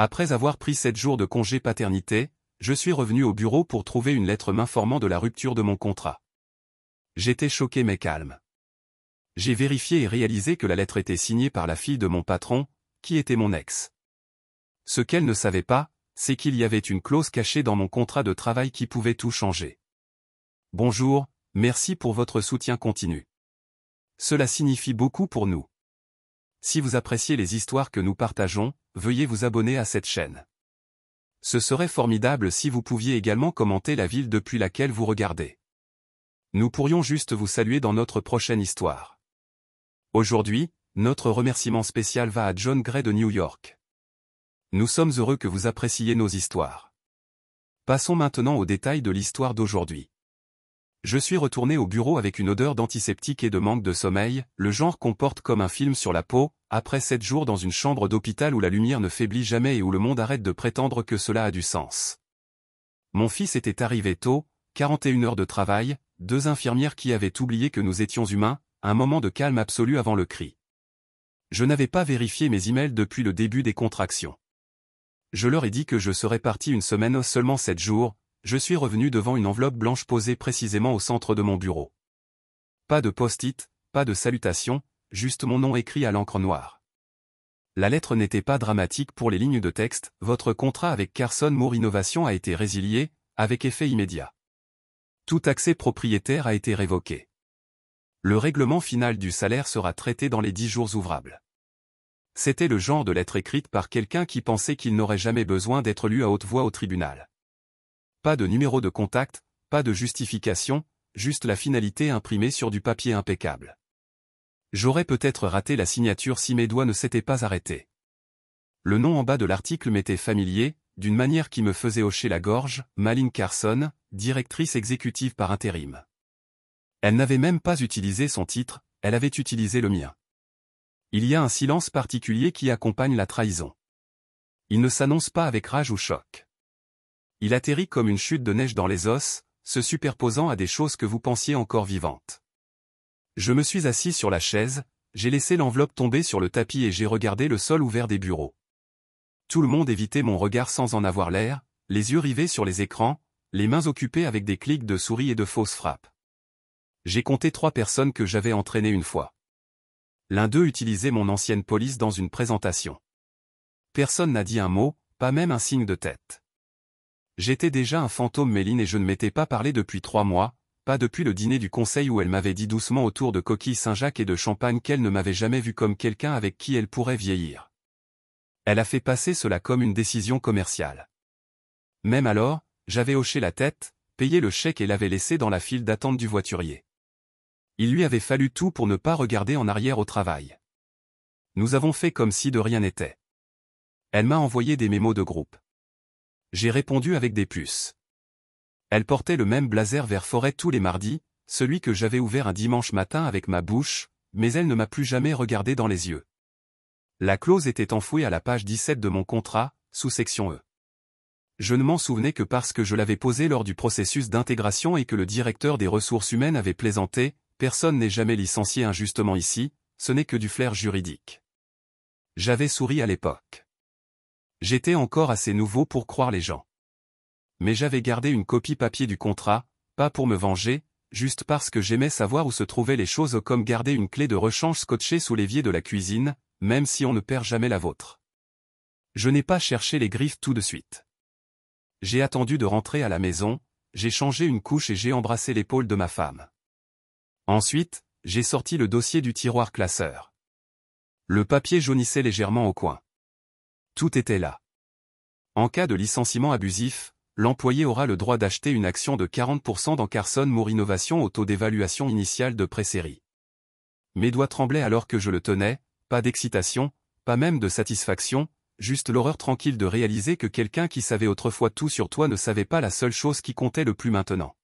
Après avoir pris 7 jours de congé paternité, je suis revenu au bureau pour trouver une lettre m'informant de la rupture de mon contrat. J'étais choqué mais calme. J'ai vérifié et réalisé que la lettre était signée par la fille de mon patron, qui était mon ex. Ce qu'elle ne savait pas, c'est qu'il y avait une clause cachée dans mon contrat de travail qui pouvait tout changer. Bonjour, merci pour votre soutien continu. Cela signifie beaucoup pour nous. Si vous appréciez les histoires que nous partageons, veuillez vous abonner à cette chaîne. Ce serait formidable si vous pouviez également commenter la ville depuis laquelle vous regardez. Nous pourrions juste vous saluer dans notre prochaine histoire. Aujourd'hui, notre remerciement spécial va à John Gray de New York. Nous sommes heureux que vous appréciiez nos histoires. Passons maintenant aux détails de l'histoire d'aujourd'hui. Je suis retourné au bureau avec une odeur d'antiseptique et de manque de sommeil, le genre qu'on porte comme un film sur la peau, après 7 jours dans une chambre d'hôpital où la lumière ne faiblit jamais et où le monde arrête de prétendre que cela a du sens. Mon fils était arrivé tôt, 41 heures de travail, 2 infirmières qui avaient oublié que nous étions humains, un moment de calme absolu avant le cri. Je n'avais pas vérifié mes emails depuis le début des contractions. Je leur ai dit que je serais parti une semaine, seulement 7 jours, je suis revenu devant une enveloppe blanche posée précisément au centre de mon bureau. Pas de post-it, pas de salutation, juste mon nom écrit à l'encre noire. La lettre n'était pas dramatique pour les lignes de texte, votre contrat avec Carson Moore Innovation a été résilié, avec effet immédiat. Tout accès propriétaire a été révoqué. Le règlement final du salaire sera traité dans les 10 jours ouvrables. C'était le genre de lettre écrite par quelqu'un qui pensait qu'il n'aurait jamais besoin d'être lu à haute voix au tribunal. Pas de numéro de contact, pas de justification, juste la finalité imprimée sur du papier impeccable. J'aurais peut-être raté la signature si mes doigts ne s'étaient pas arrêtés. Le nom en bas de l'article m'était familier, d'une manière qui me faisait hocher la gorge, Malin Carson, directrice exécutive par intérim. Elle n'avait même pas utilisé son titre, elle avait utilisé le mien. Il y a un silence particulier qui accompagne la trahison. Il ne s'annonce pas avec rage ou choc. Il atterrit comme une chute de neige dans les os, se superposant à des choses que vous pensiez encore vivantes. Je me suis assis sur la chaise, j'ai laissé l'enveloppe tomber sur le tapis et j'ai regardé le sol ouvert des bureaux. Tout le monde évitait mon regard sans en avoir l'air, les yeux rivés sur les écrans, les mains occupées avec des clics de souris et de fausses frappes. J'ai compté 3 personnes que j'avais entraînées une fois. L'un d'eux utilisait mon ancienne police dans une présentation. Personne n'a dit un mot, pas même un signe de tête. J'étais déjà un fantôme Méline et je ne m'étais pas parlé depuis 3 mois, pas depuis le dîner du conseil où elle m'avait dit doucement autour de coquilles Saint-Jacques et de champagne qu'elle ne m'avait jamais vu comme quelqu'un avec qui elle pourrait vieillir. Elle a fait passer cela comme une décision commerciale. Même alors, j'avais hoché la tête, payé le chèque et l'avais laissé dans la file d'attente du voiturier. Il lui avait fallu tout pour ne pas regarder en arrière au travail. Nous avons fait comme si de rien n'était. Elle m'a envoyé des mémos de groupe. J'ai répondu avec des puces. Elle portait le même blazer vert forêt tous les mardis, celui que j'avais ouvert un dimanche matin avec ma bouche, mais elle ne m'a plus jamais regardé dans les yeux. La clause était enfouie à la page 17 de mon contrat, sous section E. Je ne m'en souvenais que parce que je l'avais posée lors du processus d'intégration et que le directeur des ressources humaines avait plaisanté, personne n'est jamais licencié injustement ici, ce n'est que du flair juridique. J'avais souri à l'époque. J'étais encore assez nouveau pour croire les gens. Mais j'avais gardé une copie papier du contrat, pas pour me venger, juste parce que j'aimais savoir où se trouvaient les choses comme garder une clé de rechange scotchée sous l'évier de la cuisine, même si on ne perd jamais la vôtre. Je n'ai pas cherché les griffes tout de suite. J'ai attendu de rentrer à la maison, j'ai changé une couche et j'ai embrassé l'épaule de ma femme. Ensuite, j'ai sorti le dossier du tiroir classeur. Le papier jaunissait légèrement au coin. Tout était là. En cas de licenciement abusif, l'employé aura le droit d'acheter une action de 40% dans Carson Moore Innovation au taux d'évaluation initiale de pré-série. Mes doigts tremblaient alors que je le tenais, pas d'excitation, pas même de satisfaction, juste l'horreur tranquille de réaliser que quelqu'un qui savait autrefois tout sur toi ne savait pas la seule chose qui comptait le plus maintenant.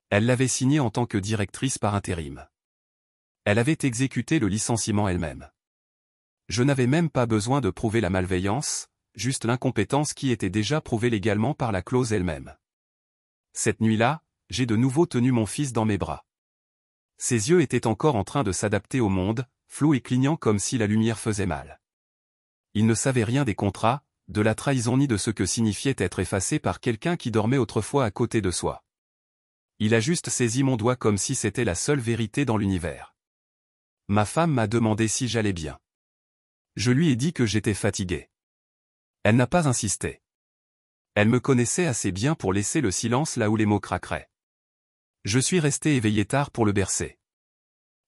Elle l'avait signé en tant que directrice par intérim. Elle avait exécuté le licenciement elle-même. Je n'avais même pas besoin de prouver la malveillance, juste l'incompétence qui était déjà prouvée légalement par la clause elle-même. Cette nuit-là, j'ai de nouveau tenu mon fils dans mes bras. Ses yeux étaient encore en train de s'adapter au monde, flous et clignants comme si la lumière faisait mal. Il ne savait rien des contrats, de la trahison ni de ce que signifiait être effacé par quelqu'un qui dormait autrefois à côté de soi. Il a juste saisi mon doigt comme si c'était la seule vérité dans l'univers. Ma femme m'a demandé si j'allais bien. Je lui ai dit que j'étais fatigué. Elle n'a pas insisté. Elle me connaissait assez bien pour laisser le silence là où les mots craqueraient. Je suis resté éveillé tard pour le bercer.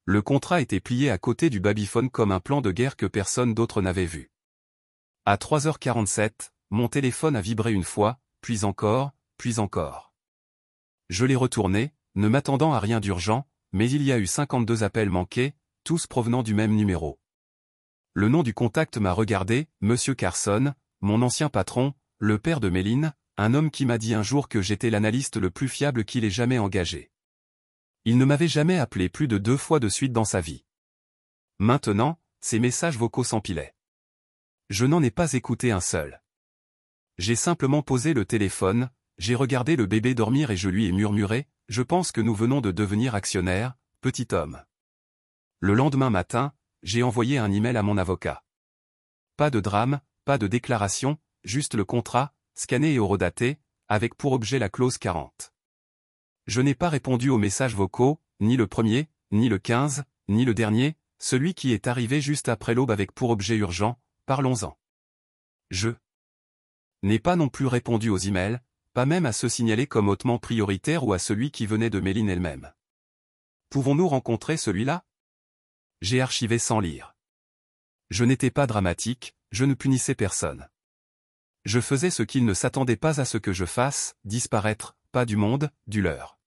Le contrat était plié à côté du babyphone comme un plan de guerre que personne d'autre n'avait vu. À 3h47, mon téléphone a vibré une fois, puis encore, puis encore. Je l'ai retourné, ne m'attendant à rien d'urgent, mais il y a eu 52 appels manqués, tous provenant du même numéro. Le nom du contact m'a regardé, Monsieur Carson, mon ancien patron, le père de Méline, un homme qui m'a dit un jour que j'étais l'analyste le plus fiable qu'il ait jamais engagé. Il ne m'avait jamais appelé plus de 2 fois de suite dans sa vie. Maintenant, ses messages vocaux s'empilaient. Je n'en ai pas écouté un seul. J'ai simplement posé le téléphone, j'ai regardé le bébé dormir et je lui ai murmuré, « Je pense que nous venons de devenir actionnaires, petit homme. » Le lendemain matin, j'ai envoyé un email à mon avocat. Pas de drame, pas de déclaration, juste le contrat, scanné et horodaté, avec pour objet la clause 40. Je n'ai pas répondu aux messages vocaux, ni le premier, ni le 15, ni le dernier, celui qui est arrivé juste après l'aube avec pour objet urgent, parlons-en. Je n'ai pas non plus répondu aux emails, pas même à ceux signalés comme hautement prioritaires ou à celui qui venait de Méline elle-même. Pouvons-nous rencontrer celui-là? J'ai archivé sans lire. Je n'étais pas dramatique, je ne punissais personne. Je faisais ce qu'ils ne s'attendaient pas à ce que je fasse, disparaître, pas du monde, du leur.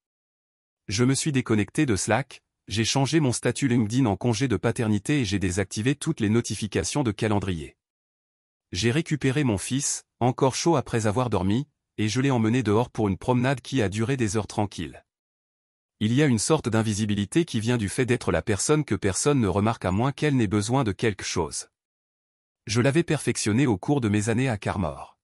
Je me suis déconnecté de Slack, j'ai changé mon statut LinkedIn en congé de paternité et j'ai désactivé toutes les notifications de calendrier. J'ai récupéré mon fils, encore chaud après avoir dormi, et je l'ai emmené dehors pour une promenade qui a duré des heures tranquilles. Il y a une sorte d'invisibilité qui vient du fait d'être la personne que personne ne remarque à moins qu'elle n'ait besoin de quelque chose. Je l'avais perfectionné au cours de mes années à Carmore.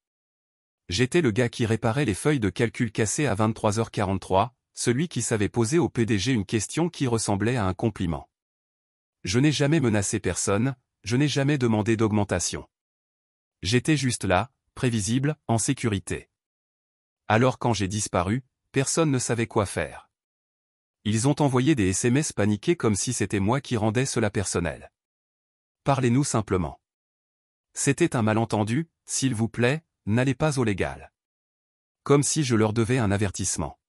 J'étais le gars qui réparait les feuilles de calcul cassées à 23h43, celui qui savait poser au PDG une question qui ressemblait à un compliment. Je n'ai jamais menacé personne, je n'ai jamais demandé d'augmentation. J'étais juste là, prévisible, en sécurité. Alors quand j'ai disparu, personne ne savait quoi faire. Ils ont envoyé des SMS paniqués comme si c'était moi qui rendais cela personnel. Parlez-nous simplement. C'était un malentendu, s'il vous plaît, n'allez pas au légal. Comme si je leur devais un avertissement.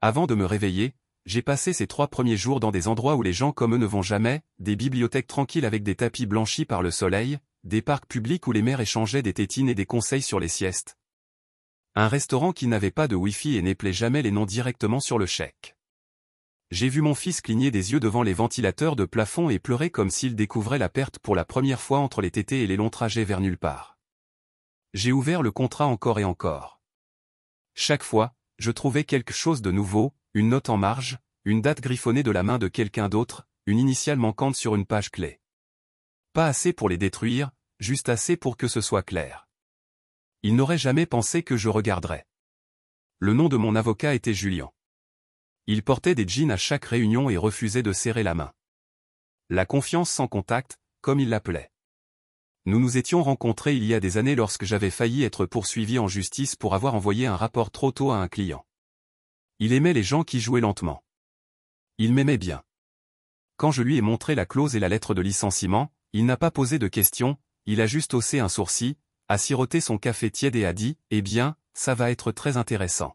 Avant de me réveiller, j'ai passé ces 3 premiers jours dans des endroits où les gens comme eux ne vont jamais, des bibliothèques tranquilles avec des tapis blanchis par le soleil, des parcs publics où les mères échangeaient des tétines et des conseils sur les siestes. Un restaurant qui n'avait pas de Wi-Fi et n'éplait jamais les noms directement sur le chèque. J'ai vu mon fils cligner des yeux devant les ventilateurs de plafond et pleurer comme s'il découvrait la perte pour la première fois entre les tétés et les longs trajets vers nulle part. J'ai ouvert le contrat encore et encore. Chaque fois, je trouvais quelque chose de nouveau, une note en marge, une date griffonnée de la main de quelqu'un d'autre, une initiale manquante sur une page clé. Pas assez pour les détruire, juste assez pour que ce soit clair. Il n'aurait jamais pensé que je regarderais. Le nom de mon avocat était Julien. Il portait des jeans à chaque réunion et refusait de serrer la main. La confiance sans contact, comme il l'appelait. Nous nous étions rencontrés il y a des années lorsque j'avais failli être poursuivi en justice pour avoir envoyé un rapport trop tôt à un client. Il aimait les gens qui jouaient lentement. Il m'aimait bien. Quand je lui ai montré la clause et la lettre de licenciement, il n'a pas posé de questions, il a juste haussé un sourcil, a siroté son café tiède et a dit « Eh bien, ça va être très intéressant ».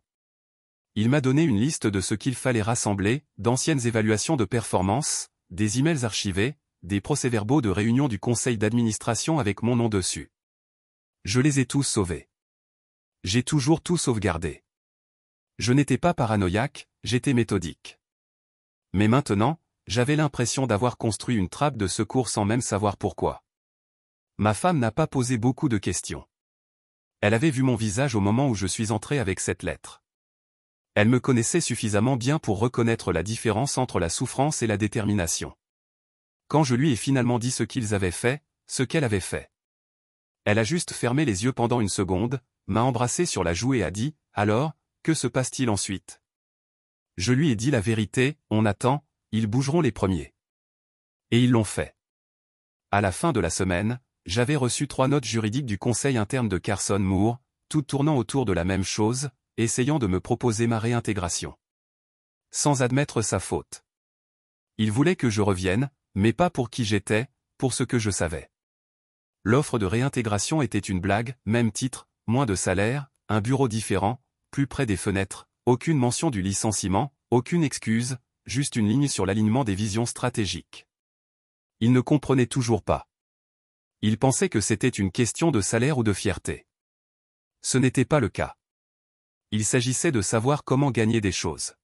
Il m'a donné une liste de ce qu'il fallait rassembler, d'anciennes évaluations de performance, des emails archivés, des procès-verbaux de réunion du conseil d'administration avec mon nom dessus. Je les ai tous sauvés. J'ai toujours tout sauvegardé. Je n'étais pas paranoïaque, j'étais méthodique. Mais maintenant, j'avais l'impression d'avoir construit une trappe de secours sans même savoir pourquoi. Ma femme n'a pas posé beaucoup de questions. Elle avait vu mon visage au moment où je suis entré avec cette lettre. Elle me connaissait suffisamment bien pour reconnaître la différence entre la souffrance et la détermination. Quand je lui ai finalement dit ce qu'ils avaient fait, ce qu'elle avait fait. Elle a juste fermé les yeux pendant une seconde, m'a embrassé sur la joue et a dit « Alors, que se passe-t-il ensuite ?» Je lui ai dit la vérité, on attend, ils bougeront les premiers. Et ils l'ont fait. À la fin de la semaine, j'avais reçu 3 notes juridiques du conseil interne de Carson Moore, toutes tournant autour de la même chose, essayant de me proposer ma réintégration. Sans admettre sa faute. Il voulait que je revienne, mais pas pour qui j'étais, pour ce que je savais. L'offre de réintégration était une blague, même titre, moins de salaire, un bureau différent, plus près des fenêtres, aucune mention du licenciement, aucune excuse, juste une ligne sur l'alignement des visions stratégiques. Il ne comprenait toujours pas. Il pensait que c'était une question de salaire ou de fierté. Ce n'était pas le cas. Il s'agissait de savoir comment gagner des choses.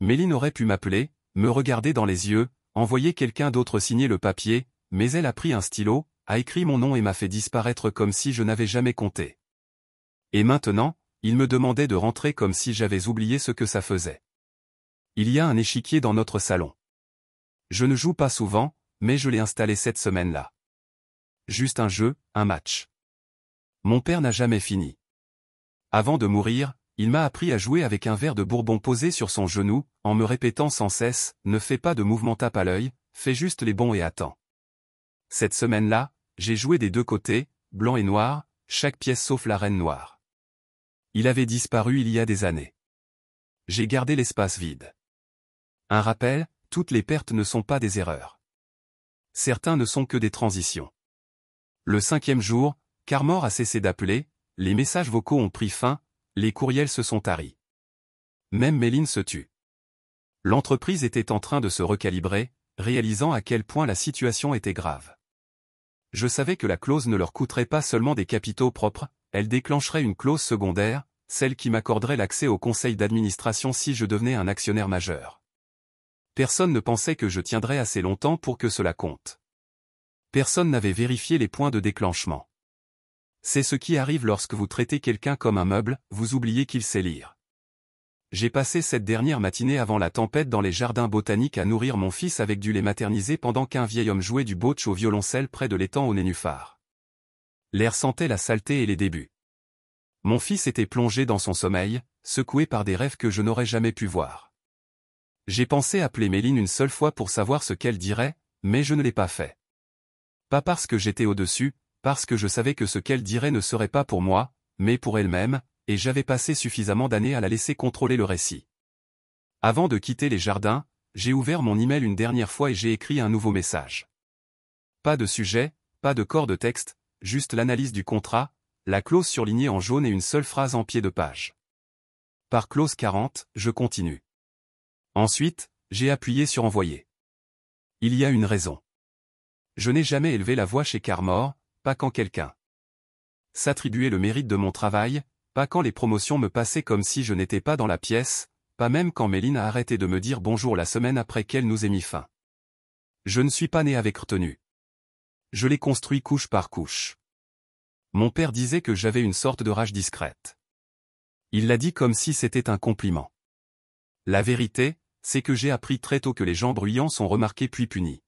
Méline aurait pu m'appeler, me regarder dans les yeux, envoyer quelqu'un d'autre signer le papier, mais elle a pris un stylo, a écrit mon nom et m'a fait disparaître comme si je n'avais jamais compté. Et maintenant, il me demandait de rentrer comme si j'avais oublié ce que ça faisait. Il y a un échiquier dans notre salon. Je ne joue pas souvent, mais je l'ai installé cette semaine-là. Juste un jeu, un match. Mon père n'a jamais fini. Avant de mourir, il m'a appris à jouer avec un verre de bourbon posé sur son genou, en me répétant sans cesse, ne fais pas de mouvement tape à l'œil, fais juste les bons et attends. Cette semaine-là, j'ai joué des deux côtés, blanc et noir, chaque pièce sauf la reine noire. Il avait disparu il y a des années. J'ai gardé l'espace vide. Un rappel, toutes les pertes ne sont pas des erreurs. Certains ne sont que des transitions. Le 5e jour, Carmore a cessé d'appeler, les messages vocaux ont pris fin, les courriels se sont taris. Même Méline se tut. L'entreprise était en train de se recalibrer, réalisant à quel point la situation était grave. Je savais que la clause ne leur coûterait pas seulement des capitaux propres, elle déclencherait une clause secondaire, celle qui m'accorderait l'accès au conseil d'administration si je devenais un actionnaire majeur. Personne ne pensait que je tiendrais assez longtemps pour que cela compte. Personne n'avait vérifié les points de déclenchement. C'est ce qui arrive lorsque vous traitez quelqu'un comme un meuble, vous oubliez qu'il sait lire. J'ai passé cette dernière matinée avant la tempête dans les jardins botaniques à nourrir mon fils avec du lait maternisé pendant qu'un vieil homme jouait du botch au violoncelle près de l'étang au nénuphar. L'air sentait la saleté et les débuts. Mon fils était plongé dans son sommeil, secoué par des rêves que je n'aurais jamais pu voir. J'ai pensé appeler Méline une seule fois pour savoir ce qu'elle dirait, mais je ne l'ai pas fait. Pas parce que j'étais au-dessus, parce que je savais que ce qu'elle dirait ne serait pas pour moi, mais pour elle-même, et j'avais passé suffisamment d'années à la laisser contrôler le récit. Avant de quitter les jardins, j'ai ouvert mon email une dernière fois et j'ai écrit un nouveau message. Pas de sujet, pas de corps de texte, juste l'analyse du contrat, la clause surlignée en jaune et une seule phrase en pied de page. Par clause 40, je continue. Ensuite, j'ai appuyé sur envoyer. Il y a une raison. Je n'ai jamais élevé la voix chez Carmore, pas quand quelqu'un s'attribuait le mérite de mon travail, pas quand les promotions me passaient comme si je n'étais pas dans la pièce, pas même quand Méline a arrêté de me dire bonjour la semaine après qu'elle nous ait mis fin. Je ne suis pas né avec retenue. Je l'ai construit couche par couche. Mon père disait que j'avais une sorte de rage discrète. Il l'a dit comme si c'était un compliment. La vérité, c'est que j'ai appris très tôt que les gens bruyants sont remarqués puis punis.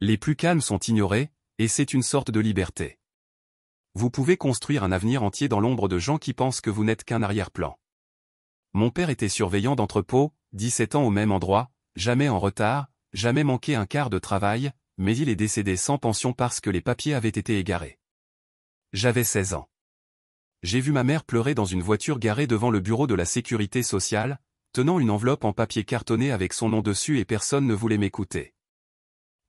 Les plus calmes sont ignorés, et c'est une sorte de liberté. Vous pouvez construire un avenir entier dans l'ombre de gens qui pensent que vous n'êtes qu'un arrière-plan. Mon père était surveillant d'entrepôt, 17 ans au même endroit, jamais en retard, jamais manqué un quart de travail, mais il est décédé sans pension parce que les papiers avaient été égarés. J'avais 16 ans. J'ai vu ma mère pleurer dans une voiture garée devant le bureau de la sécurité sociale, tenant une enveloppe en papier cartonné avec son nom dessus et personne ne voulait m'écouter.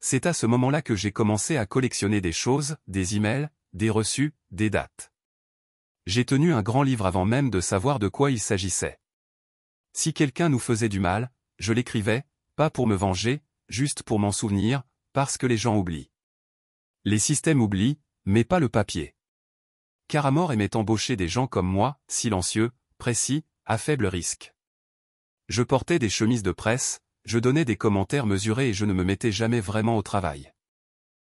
C'est à ce moment-là que j'ai commencé à collectionner des choses, des emails, des reçus, des dates. J'ai tenu un grand livre avant même de savoir de quoi il s'agissait. Si quelqu'un nous faisait du mal, je l'écrivais, pas pour me venger, juste pour m'en souvenir, parce que les gens oublient. Les systèmes oublient, mais pas le papier. Carmore aimait embaucher des gens comme moi, silencieux, précis, à faible risque. Je portais des chemises de presse, je donnais des commentaires mesurés et je ne me mettais jamais vraiment au travail.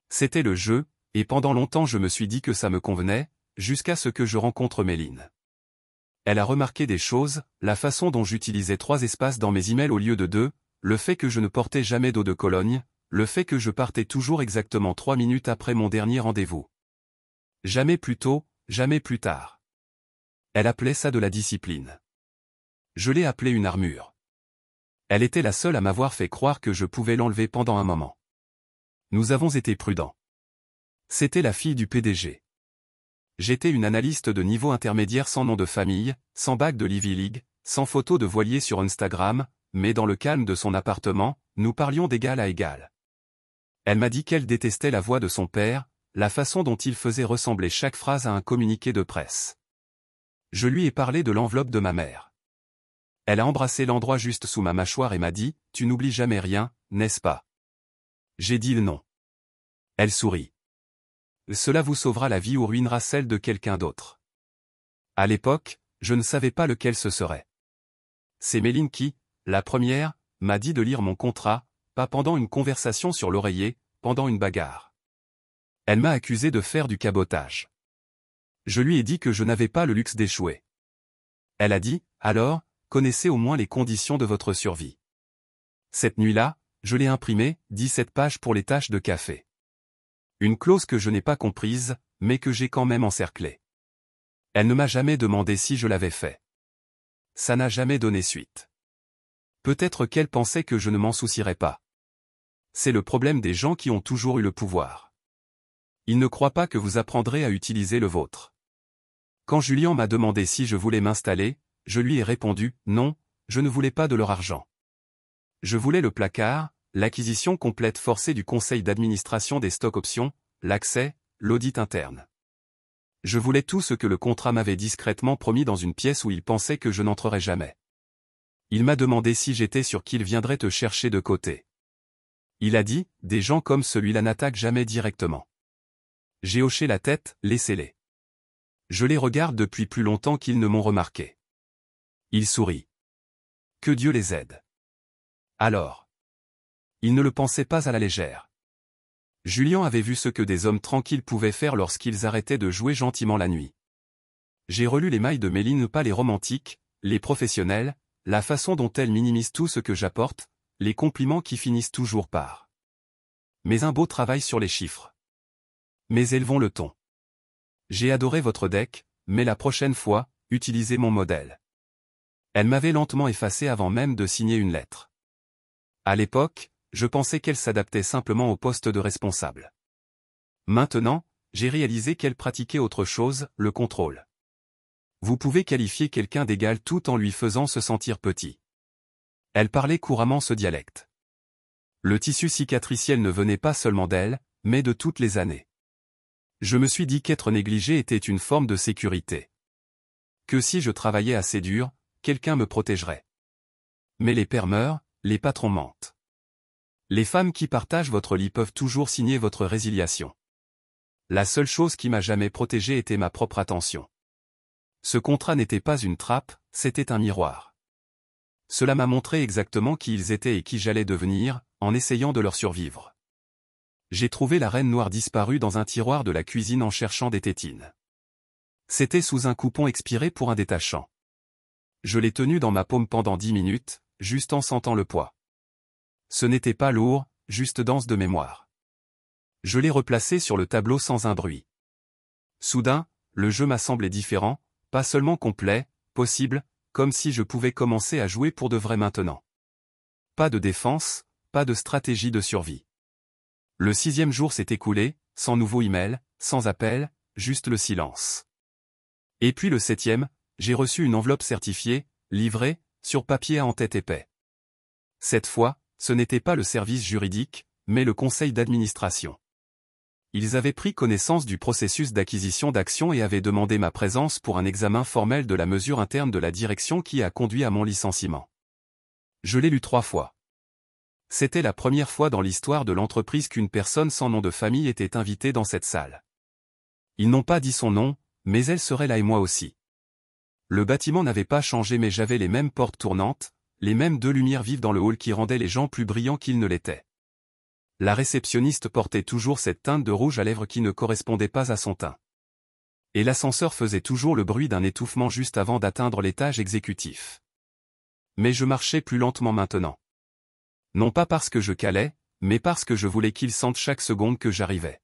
C'était le jeu, et pendant longtemps je me suis dit que ça me convenait, jusqu'à ce que je rencontre Méline. Elle a remarqué des choses, la façon dont j'utilisais 3 espaces dans mes emails au lieu de 2, le fait que je ne portais jamais d'eau de Cologne, le fait que je partais toujours exactement 3 minutes après mon dernier rendez-vous. Jamais plus tôt, jamais plus tard. Elle appelait ça de la discipline. Je l'ai appelé une armure. Elle était la seule à m'avoir fait croire que je pouvais l'enlever pendant un moment. Nous avons été prudents. C'était la fille du PDG. J'étais une analyste de niveau intermédiaire sans nom de famille, sans bac de l'Ivy League, sans photo de voilier sur Instagram, mais dans le calme de son appartement, nous parlions d'égal à égal. Elle m'a dit qu'elle détestait la voix de son père, la façon dont il faisait ressembler chaque phrase à un communiqué de presse. Je lui ai parlé de l'enveloppe de ma mère. Elle a embrassé l'endroit juste sous ma mâchoire et m'a dit « Tu n'oublies jamais rien, n'est-ce pas ?» J'ai dit non. Elle sourit. Cela vous sauvera la vie ou ruinera celle de quelqu'un d'autre. À l'époque, je ne savais pas lequel ce serait. C'est Méline qui, la première, m'a dit de lire mon contrat, pas pendant une conversation sur l'oreiller, pendant une bagarre. Elle m'a accusé de faire du cabotage. Je lui ai dit que je n'avais pas le luxe d'échouer. Elle a dit, alors, connaissez au moins les conditions de votre survie. Cette nuit-là, je l'ai imprimé, 17 pages pour les tâches de café. Une clause que je n'ai pas comprise, mais que j'ai quand même encerclée. Elle ne m'a jamais demandé si je l'avais fait. Ça n'a jamais donné suite. Peut-être qu'elle pensait que je ne m'en soucierais pas. C'est le problème des gens qui ont toujours eu le pouvoir. Ils ne croient pas que vous apprendrez à utiliser le vôtre. Quand Julien m'a demandé si je voulais m'installer, je lui ai répondu « Non, je ne voulais pas de leur argent. Je voulais le placard, l'acquisition complète forcée du conseil d'administration des stock options, l'accès, l'audit interne. Je voulais tout ce que le contrat m'avait discrètement promis dans une pièce où il pensait que je n'entrerais jamais. Il m'a demandé si j'étais sûr qu'il viendrait te chercher de côté. Il a dit, des gens comme celui-là n'attaquent jamais directement. J'ai hoché la tête, laissez-les. Je les regarde depuis plus longtemps qu'ils ne m'ont remarqué. Il sourit. Que Dieu les aide. Alors. Il ne le pensait pas à la légère. Julien avait vu ce que des hommes tranquilles pouvaient faire lorsqu'ils arrêtaient de jouer gentiment la nuit. J'ai relu les mails de Méline, pas les romantiques, les professionnels, la façon dont elle minimise tout ce que j'apporte, les compliments qui finissent toujours par. Mais un beau travail sur les chiffres. Mais élevons le ton. J'ai adoré votre deck, mais la prochaine fois, utilisez mon modèle. Elle m'avait lentement effacé avant même de signer une lettre. À l'époque, je pensais qu'elle s'adaptait simplement au poste de responsable. Maintenant, j'ai réalisé qu'elle pratiquait autre chose, le contrôle. Vous pouvez qualifier quelqu'un d'égal tout en lui faisant se sentir petit. Elle parlait couramment ce dialecte. Le tissu cicatriciel ne venait pas seulement d'elle, mais de toutes les années. Je me suis dit qu'être négligé était une forme de sécurité. Que si je travaillais assez dur, quelqu'un me protégerait. Mais les pères meurent, les patrons mentent. Les femmes qui partagent votre lit peuvent toujours signer votre résiliation. La seule chose qui m'a jamais protégé était ma propre attention. Ce contrat n'était pas une trappe, c'était un miroir. Cela m'a montré exactement qui ils étaient et qui j'allais devenir, en essayant de leur survivre. J'ai trouvé la reine noire disparue dans un tiroir de la cuisine en cherchant des tétines. C'était sous un coupon expiré pour un détachant. Je l'ai tenu dans ma paume pendant 10 minutes, juste en sentant le poids. Ce n'était pas lourd, juste dense de mémoire. Je l'ai replacé sur le tableau sans un bruit. Soudain, le jeu m'a semblé différent, pas seulement complet, possible, comme si je pouvais commencer à jouer pour de vrai maintenant. Pas de défense, pas de stratégie de survie. Le 6e jour s'est écoulé, sans nouveau email, sans appel, juste le silence. Et puis le 7e, j'ai reçu une enveloppe certifiée, livrée, sur papier à en-tête épais. Cette fois, ce n'était pas le service juridique, mais le conseil d'administration. Ils avaient pris connaissance du processus d'acquisition d'actions et avaient demandé ma présence pour un examen formel de la mesure interne de la direction qui a conduit à mon licenciement. Je l'ai lu 3 fois. C'était la première fois dans l'histoire de l'entreprise qu'une personne sans nom de famille était invitée dans cette salle. Ils n'ont pas dit son nom, mais elle serait là et moi aussi. Le bâtiment n'avait pas changé mais j'avais les mêmes portes tournantes, les mêmes 2 lumières vives dans le hall qui rendaient les gens plus brillants qu'ils ne l'étaient. La réceptionniste portait toujours cette teinte de rouge à lèvres qui ne correspondait pas à son teint. Et l'ascenseur faisait toujours le bruit d'un étouffement juste avant d'atteindre l'étage exécutif. Mais je marchais plus lentement maintenant. Non pas parce que je calais, mais parce que je voulais qu'ils sentent chaque seconde que j'arrivais.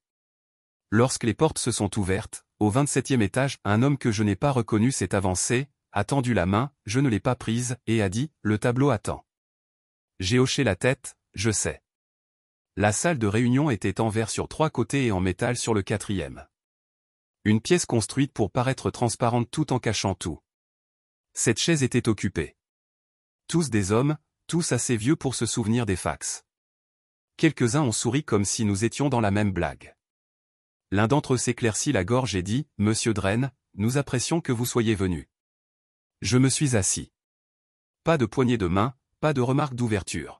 Lorsque les portes se sont ouvertes, au 27e étage, un homme que je n'ai pas reconnu s'est avancé, a tendu la main, je ne l'ai pas prise, et a dit « Le tableau attend ». J'ai hoché la tête, je sais. La salle de réunion était en verre sur 3 côtés et en métal sur le 4e. Une pièce construite pour paraître transparente tout en cachant tout. Cette chaise était occupée. Tous des hommes, tous assez vieux pour se souvenir des fax. Quelques-uns ont souri comme si nous étions dans la même blague. L'un d'entre eux s'éclaircit la gorge et dit « Monsieur Dren, nous apprécions que vous soyez venu. » Je me suis assis. Pas de poignée de main, pas de remarque d'ouverture.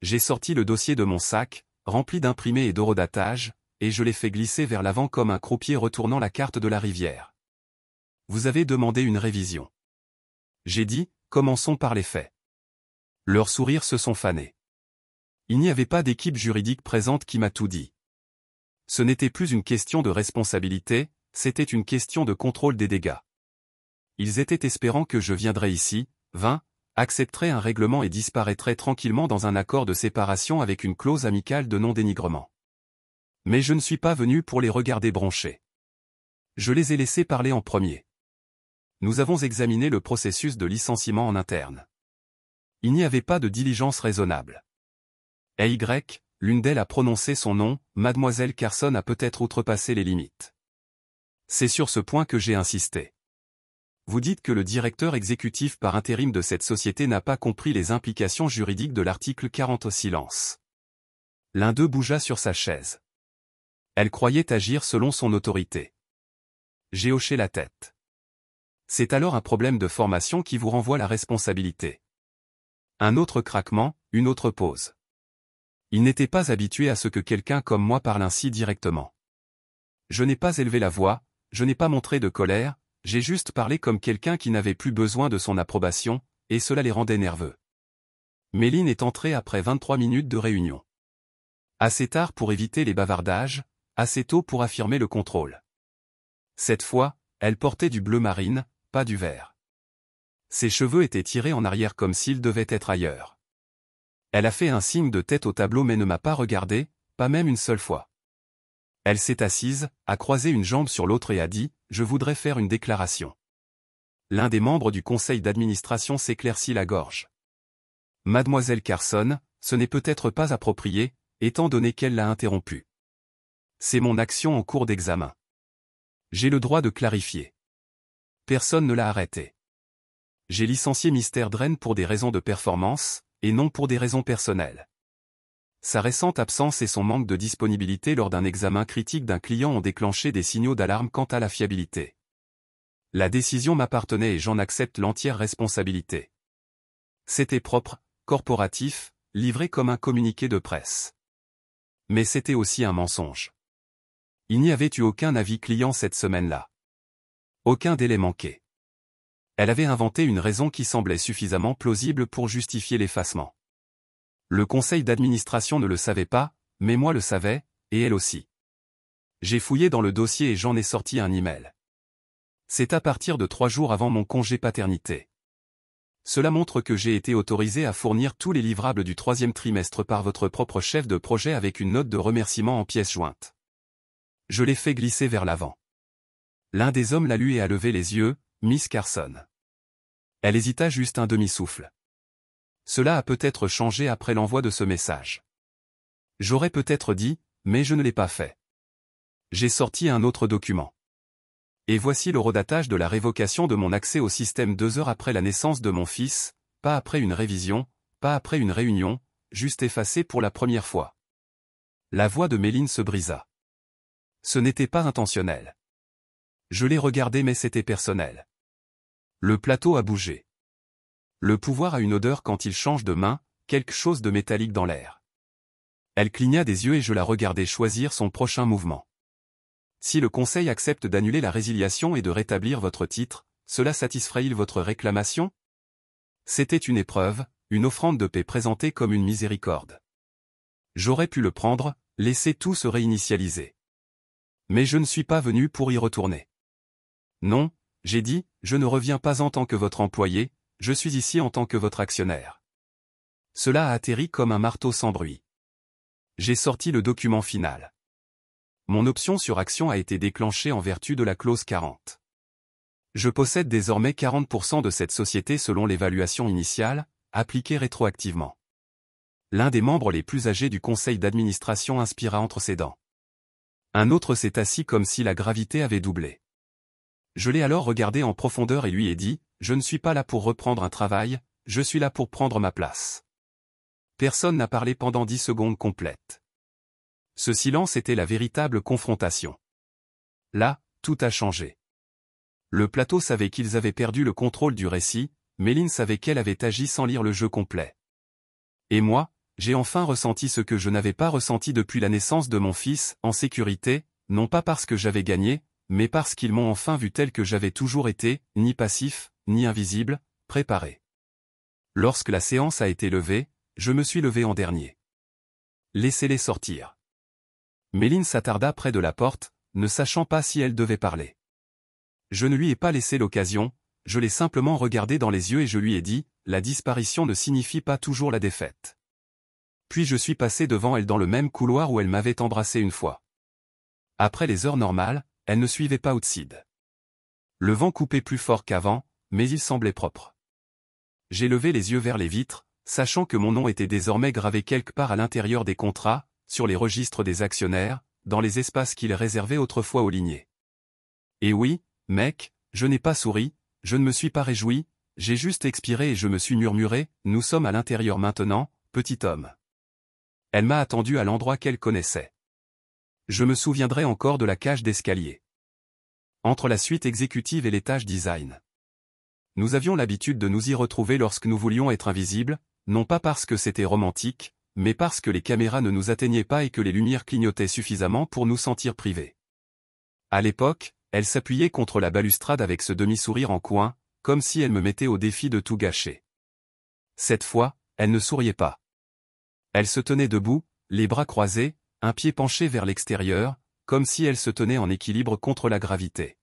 J'ai sorti le dossier de mon sac, rempli d'imprimés et d'eurodatages, et je l'ai fait glisser vers l'avant comme un croupier retournant la carte de la rivière. Vous avez demandé une révision. J'ai dit, commençons par les faits. Leurs sourires se sont fanés. Il n'y avait pas d'équipe juridique présente qui m'a tout dit. Ce n'était plus une question de responsabilité, c'était une question de contrôle des dégâts. Ils étaient espérants que je viendrais ici, accepterais un règlement et disparaîtrais tranquillement dans un accord de séparation avec une clause amicale de non-dénigrement. Mais je ne suis pas venu pour les regarder broncher. Je les ai laissés parler en premier. Nous avons examiné le processus de licenciement en interne. Il n'y avait pas de diligence raisonnable. L'une d'elles a prononcé son nom, Mademoiselle Carson a peut-être outrepassé les limites. C'est sur ce point que j'ai insisté. Vous dites que le directeur exécutif par intérim de cette société n'a pas compris les implications juridiques de l'article 40 au silence. L'un d'eux bougea sur sa chaise. Elle croyait agir selon son autorité. J'ai hoché la tête. C'est alors un problème de formation qui vous renvoie la responsabilité. Un autre craquement, une autre pause. Il n'était pas habitué à ce que quelqu'un comme moi parle ainsi directement. Je n'ai pas élevé la voix, je n'ai pas montré de colère, j'ai juste parlé comme quelqu'un qui n'avait plus besoin de son approbation, et cela les rendait nerveux. Méline est entrée après 23 minutes de réunion. Assez tard pour éviter les bavardages, assez tôt pour affirmer le contrôle. Cette fois, elle portait du bleu marine, pas du vert. Ses cheveux étaient tirés en arrière comme s'ils devaient être ailleurs. Elle a fait un signe de tête au tableau mais ne m'a pas regardé, pas même une seule fois. Elle s'est assise, a croisé une jambe sur l'autre et a dit « Je voudrais faire une déclaration ». L'un des membres du conseil d'administration s'éclaircit la gorge. Mademoiselle Carson, ce n'est peut-être pas approprié, étant donné qu'elle l'a interrompu. C'est mon action en cours d'examen. J'ai le droit de clarifier. Personne ne l'a arrêté. J'ai licencié Mr. Dren pour des raisons de performance, et non pour des raisons personnelles. Sa récente absence et son manque de disponibilité lors d'un examen critique d'un client ont déclenché des signaux d'alarme quant à la fiabilité. La décision m'appartenait et j'en accepte l'entière responsabilité. C'était propre, corporatif, livré comme un communiqué de presse. Mais c'était aussi un mensonge. Il n'y avait eu aucun avis client cette semaine-là. Aucun délai manqué. Elle avait inventé une raison qui semblait suffisamment plausible pour justifier l'effacement. Le conseil d'administration ne le savait pas, mais moi le savais, et elle aussi. J'ai fouillé dans le dossier et j'en ai sorti un email. C'est à partir de 3 jours avant mon congé paternité. Cela montre que j'ai été autorisé à fournir tous les livrables du 3e trimestre par votre propre chef de projet avec une note de remerciement en pièces jointes. Je l'ai fait glisser vers l'avant. L'un des hommes l'a lu et a levé les yeux, Miss Carson. Elle hésita juste un demi-souffle. Cela a peut-être changé après l'envoi de ce message. J'aurais peut-être dit, mais je ne l'ai pas fait. J'ai sorti un autre document. Et voici le redatage de la révocation de mon accès au système 2 heures après la naissance de mon fils, pas après une révision, pas après une réunion, juste effacé pour la première fois. La voix de Méline se brisa. Ce n'était pas intentionnel. Je l'ai regardé mais c'était personnel. Le plateau a bougé. Le pouvoir a une odeur quand il change de main, quelque chose de métallique dans l'air. Elle cligna des yeux et je la regardai choisir son prochain mouvement. Si le conseil accepte d'annuler la résiliation et de rétablir votre titre, cela satisferait-il votre réclamation? C'était une épreuve, une offrande de paix présentée comme une miséricorde. J'aurais pu le prendre, laisser tout se réinitialiser. Mais je ne suis pas venu pour y retourner. Non, j'ai dit, je ne reviens pas en tant que votre employé, je suis ici en tant que votre actionnaire. Cela a atterri comme un marteau sans bruit. J'ai sorti le document final. Mon option sur action a été déclenchée en vertu de la clause 40. Je possède désormais 40% de cette société selon l'évaluation initiale, appliquée rétroactivement. L'un des membres les plus âgés du conseil d'administration inspira entre ses dents. Un autre s'est assis comme si la gravité avait doublé. Je l'ai alors regardé en profondeur et lui ai dit, « Je ne suis pas là pour reprendre un travail, je suis là pour prendre ma place. » Personne n'a parlé pendant 10 secondes complètes. Ce silence était la véritable confrontation. Là, tout a changé. Le plateau savait qu'ils avaient perdu le contrôle du récit, Méline savait qu'elle avait agi sans lire le jeu complet. Et moi, j'ai enfin ressenti ce que je n'avais pas ressenti depuis la naissance de mon fils, en sécurité, non pas parce que j'avais gagné, mais parce qu'ils m'ont enfin vu tel que j'avais toujours été, ni passif, ni invisible, préparé. Lorsque la séance a été levée, je me suis levé en dernier. Laissez-les sortir. Méline s'attarda près de la porte, ne sachant pas si elle devait parler. Je ne lui ai pas laissé l'occasion, je l'ai simplement regardé dans les yeux et je lui ai dit, la disparition ne signifie pas toujours la défaite. Puis je suis passé devant elle dans le même couloir où elle m'avait embrassé une fois. Après les heures normales, elle ne suivait pas Outside. Le vent coupait plus fort qu'avant, mais il semblait propre. J'ai levé les yeux vers les vitres, sachant que mon nom était désormais gravé quelque part à l'intérieur des contrats, sur les registres des actionnaires, dans les espaces qu'ils réservaient autrefois aux lignées. Et oui, mec, je n'ai pas souri, je ne me suis pas réjoui, j'ai juste expiré et je me suis murmuré, nous sommes à l'intérieur maintenant, petit homme. Elle m'a attendu à l'endroit qu'elle connaissait. Je me souviendrai encore de la cage d'escalier. Entre la suite exécutive et l'étage design. Nous avions l'habitude de nous y retrouver lorsque nous voulions être invisibles, non pas parce que c'était romantique, mais parce que les caméras ne nous atteignaient pas et que les lumières clignotaient suffisamment pour nous sentir privés. À l'époque, elle s'appuyait contre la balustrade avec ce demi-sourire en coin, comme si elle me mettait au défi de tout gâcher. Cette fois, elle ne souriait pas. Elle se tenait debout, les bras croisés, un pied penché vers l'extérieur, comme si elle se tenait en équilibre contre la gravité.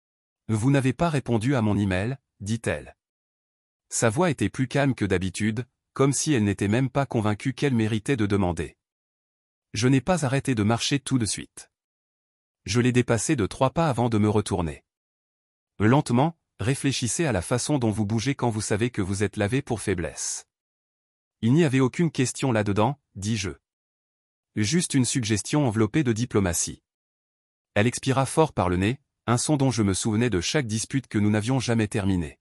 « Vous n'avez pas répondu à mon email », dit-elle. Sa voix était plus calme que d'habitude, comme si elle n'était même pas convaincue qu'elle méritait de demander. Je n'ai pas arrêté de marcher tout de suite. Je l'ai dépassé de 3 pas avant de me retourner. Lentement, réfléchissez à la façon dont vous bougez quand vous savez que vous êtes lavé pour faiblesse. Il n'y avait aucune question là-dedans, dis-je. Juste une suggestion enveloppée de diplomatie. Elle expira fort par le nez, un son dont je me souvenais de chaque dispute que nous n'avions jamais terminée.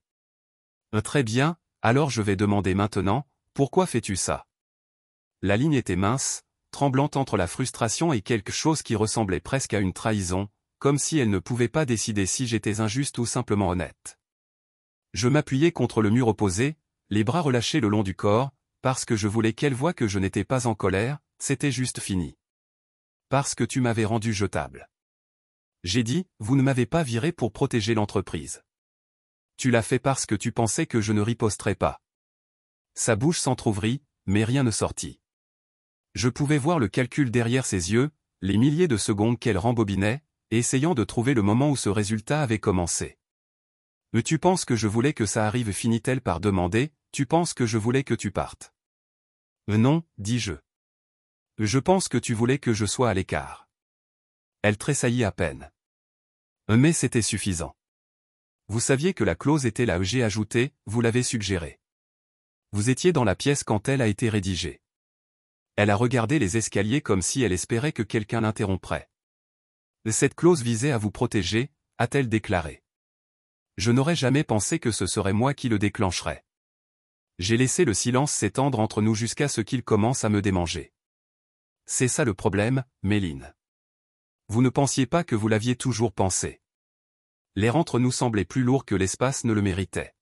Très bien, alors je vais demander maintenant, pourquoi fais-tu ça? La ligne était mince, tremblante entre la frustration et quelque chose qui ressemblait presque à une trahison, comme si elle ne pouvait pas décider si j'étais injuste ou simplement honnête. Je m'appuyais contre le mur opposé, les bras relâchés le long du corps, parce que je voulais qu'elle voie que je n'étais pas en colère, c'était juste fini. Parce que tu m'avais rendu jetable. J'ai dit, vous ne m'avez pas viré pour protéger l'entreprise. Tu l'as fait parce que tu pensais que je ne riposterais pas. Sa bouche s'entr'ouvrit, mais rien ne sortit. Je pouvais voir le calcul derrière ses yeux, les milliers de secondes qu'elle rembobinait, essayant de trouver le moment où ce résultat avait commencé. Mais tu penses que je voulais que ça arrive, finit-elle par demander, tu penses que je voulais que tu partes? Non, dis-je. Je pense que tu voulais que je sois à l'écart. Elle tressaillit à peine. Mais c'était suffisant. Vous saviez que la clause était là, j'ai ajouté, vous l'avez suggéré. Vous étiez dans la pièce quand elle a été rédigée. Elle a regardé les escaliers comme si elle espérait que quelqu'un l'interromprait. Cette clause visait à vous protéger, a-t-elle déclaré. Je n'aurais jamais pensé que ce serait moi qui le déclencherais. J'ai laissé le silence s'étendre entre nous jusqu'à ce qu'il commence à me démanger. C'est ça le problème, Méline. Vous ne pensiez pas que vous l'aviez toujours pensé. L'air entre nous semblait plus lourd que l'espace ne le méritait.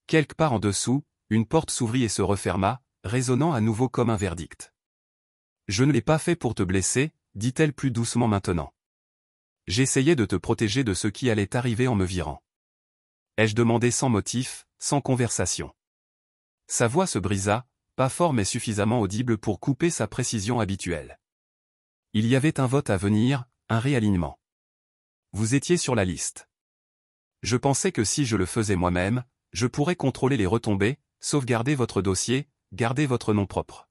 Quelque part en dessous, une porte s'ouvrit et se referma, résonnant à nouveau comme un verdict. Je ne l'ai pas fait pour te blesser, dit-elle plus doucement maintenant. J'essayais de te protéger de ce qui allait arriver en me virant. Ai-je demandé sans motif, sans conversation. Sa voix se brisa, pas fort mais suffisamment audible pour couper sa précision habituelle. Il y avait un vote à venir, un réalignement. Vous étiez sur la liste. Je pensais que si je le faisais moi-même, je pourrais contrôler les retombées, sauvegarder votre dossier, garder votre nom propre.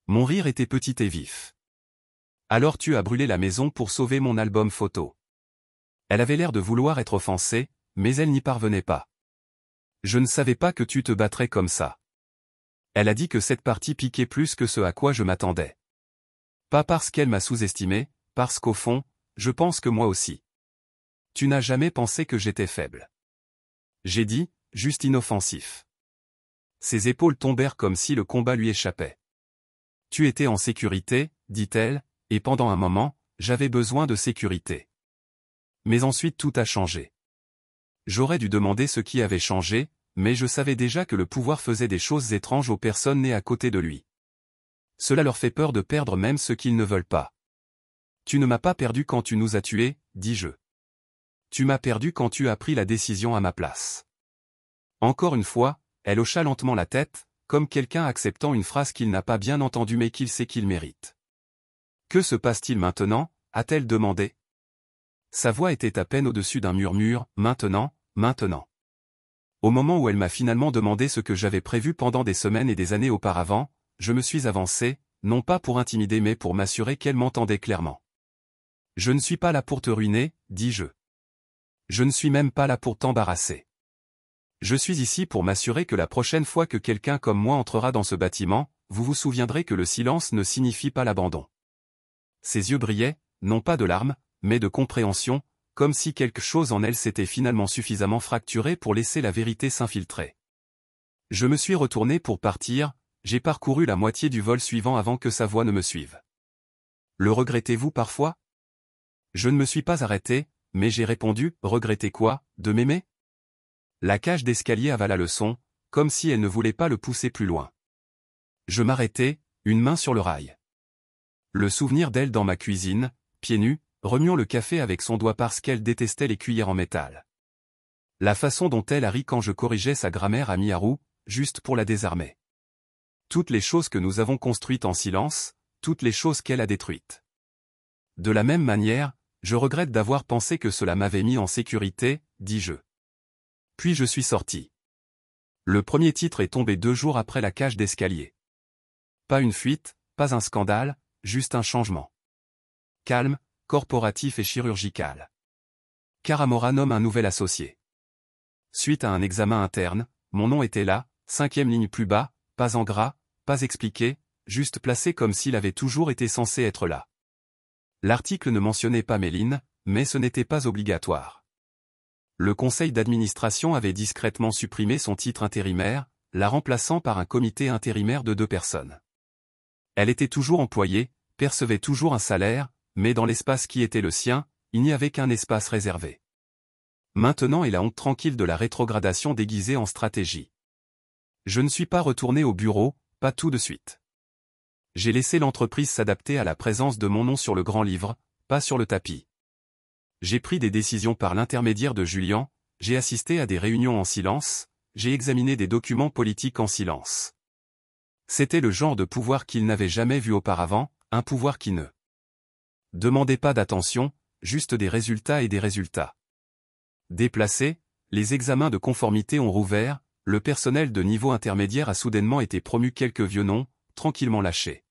Mon rire était petit et vif. Alors tu as brûlé la maison pour sauver mon album photo. Elle avait l'air de vouloir être offensée, mais elle n'y parvenait pas. Je ne savais pas que tu te battrais comme ça. Elle a dit que cette partie piquait plus que ce à quoi je m'attendais. Pas parce qu'elle m'a sous-estimé, parce qu'au fond, je pense que moi aussi. Tu n'as jamais pensé que j'étais faible. J'ai dit, juste inoffensif. Ses épaules tombèrent comme si le combat lui échappait. Tu étais en sécurité, dit-elle, et pendant un moment, j'avais besoin de sécurité. Mais ensuite tout a changé. J'aurais dû demander ce qui avait changé, mais je savais déjà que le pouvoir faisait des choses étranges aux personnes nées à côté de lui. Cela leur fait peur de perdre même ce qu'ils ne veulent pas. Tu ne m'as pas perdu quand tu nous as tués, dis-je. Tu m'as perdu quand tu as pris la décision à ma place. Encore une fois, elle hocha lentement la tête, comme quelqu'un acceptant une phrase qu'il n'a pas bien entendue mais qu'il sait qu'il mérite. Que se passe-t-il maintenant, a-t-elle demandé. Sa voix était à peine au-dessus d'un murmure, maintenant, maintenant. Au moment où elle m'a finalement demandé ce que j'avais prévu pendant des semaines et des années auparavant, je me suis avancé, non pas pour intimider mais pour m'assurer qu'elle m'entendait clairement. Je ne suis pas là pour te ruiner, dis-je. Je ne suis même pas là pour t'embarrasser. Je suis ici pour m'assurer que la prochaine fois que quelqu'un comme moi entrera dans ce bâtiment, vous vous souviendrez que le silence ne signifie pas l'abandon. Ses yeux brillaient, non pas de larmes, mais de compréhension, comme si quelque chose en elle s'était finalement suffisamment fracturé pour laisser la vérité s'infiltrer. Je me suis retourné pour partir, j'ai parcouru la moitié du vol suivant avant que sa voix ne me suive. Le regrettez-vous parfois? Je ne me suis pas arrêté, mais j'ai répondu, regretter quoi, de m'aimer? La cage d'escalier avala le son, comme si elle ne voulait pas le pousser plus loin. Je m'arrêtai, une main sur le rail. Le souvenir d'elle dans ma cuisine, pieds nus, remuant le café avec son doigt parce qu'elle détestait les cuillères en métal. La façon dont elle a ri quand je corrigeais sa grammaire à mi-à-roue, juste pour la désarmer. Toutes les choses que nous avons construites en silence, toutes les choses qu'elle a détruites. De la même manière, je regrette d'avoir pensé que cela m'avait mis en sécurité, dis-je. Puis je suis sorti. Le premier titre est tombé 2 jours après la cage d'escalier. Pas une fuite, pas un scandale, juste un changement. Calme, corporatif et chirurgical. Karamora nomme un nouvel associé. Suite à un examen interne, mon nom était là, 5e ligne plus bas, pas en gras, pas expliqué, juste placé comme s'il avait toujours été censé être là. L'article ne mentionnait pas Méline, mais ce n'était pas obligatoire. Le conseil d'administration avait discrètement supprimé son titre intérimaire, la remplaçant par un comité intérimaire de 2 personnes. Elle était toujours employée, percevait toujours un salaire, mais dans l'espace qui était le sien, il n'y avait qu'un espace réservé. Maintenant est la honte tranquille de la rétrogradation déguisée en stratégie. Je ne suis pas retourné au bureau, pas tout de suite. J'ai laissé l'entreprise s'adapter à la présence de mon nom sur le grand livre, pas sur le tapis. J'ai pris des décisions par l'intermédiaire de Julian, j'ai assisté à des réunions en silence, j'ai examiné des documents politiques en silence. C'était le genre de pouvoir qu'il n'avait jamais vu auparavant, un pouvoir qui ne demandait pas d'attention, juste des résultats et des résultats. Déplacés, les examens de conformité ont rouvert, le personnel de niveau intermédiaire a soudainement été promu, quelques vieux noms, tranquillement lâchés.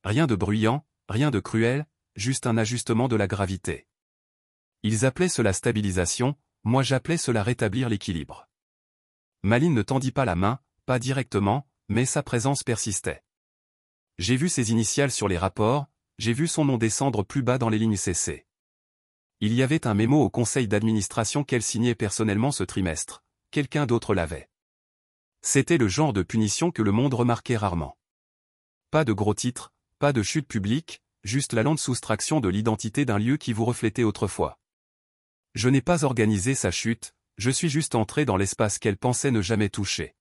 Rien de bruyant, rien de cruel, juste un ajustement de la gravité. Ils appelaient cela stabilisation, moi j'appelais cela rétablir l'équilibre. Malines ne tendit pas la main, pas directement, mais sa présence persistait. J'ai vu ses initiales sur les rapports, j'ai vu son nom descendre plus bas dans les lignes CC. Il y avait un mémo au conseil d'administration qu'elle signait personnellement ce trimestre, quelqu'un d'autre l'avait. C'était le genre de punition que le monde remarquait rarement. Pas de gros titres, pas de chute publique, juste la lente soustraction de l'identité d'un lieu qui vous reflétait autrefois. Je n'ai pas organisé sa chute, je suis juste entré dans l'espace qu'elle pensait ne jamais toucher.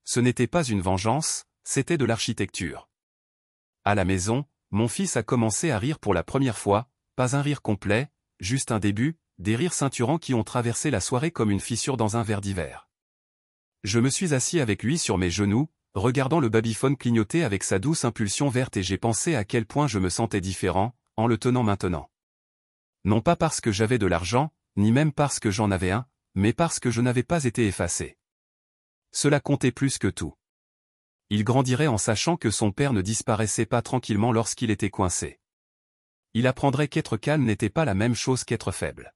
Ce n'était pas une vengeance, c'était de l'architecture. À la maison, mon fils a commencé à rire pour la première fois, pas un rire complet, juste un début, des rires ceinturants qui ont traversé la soirée comme une fissure dans un verre d'hiver. Je me suis assis avec lui sur mes genoux, regardant le babyphone clignoter avec sa douce impulsion verte et j'ai pensé à quel point je me sentais différent, en le tenant maintenant. Non pas parce que j'avais de l'argent, ni même parce que j'en avais un, mais parce que je n'avais pas été effacé. Cela comptait plus que tout. Il grandirait en sachant que son père ne disparaissait pas tranquillement lorsqu'il était coincé. Il apprendrait qu'être calme n'était pas la même chose qu'être faible.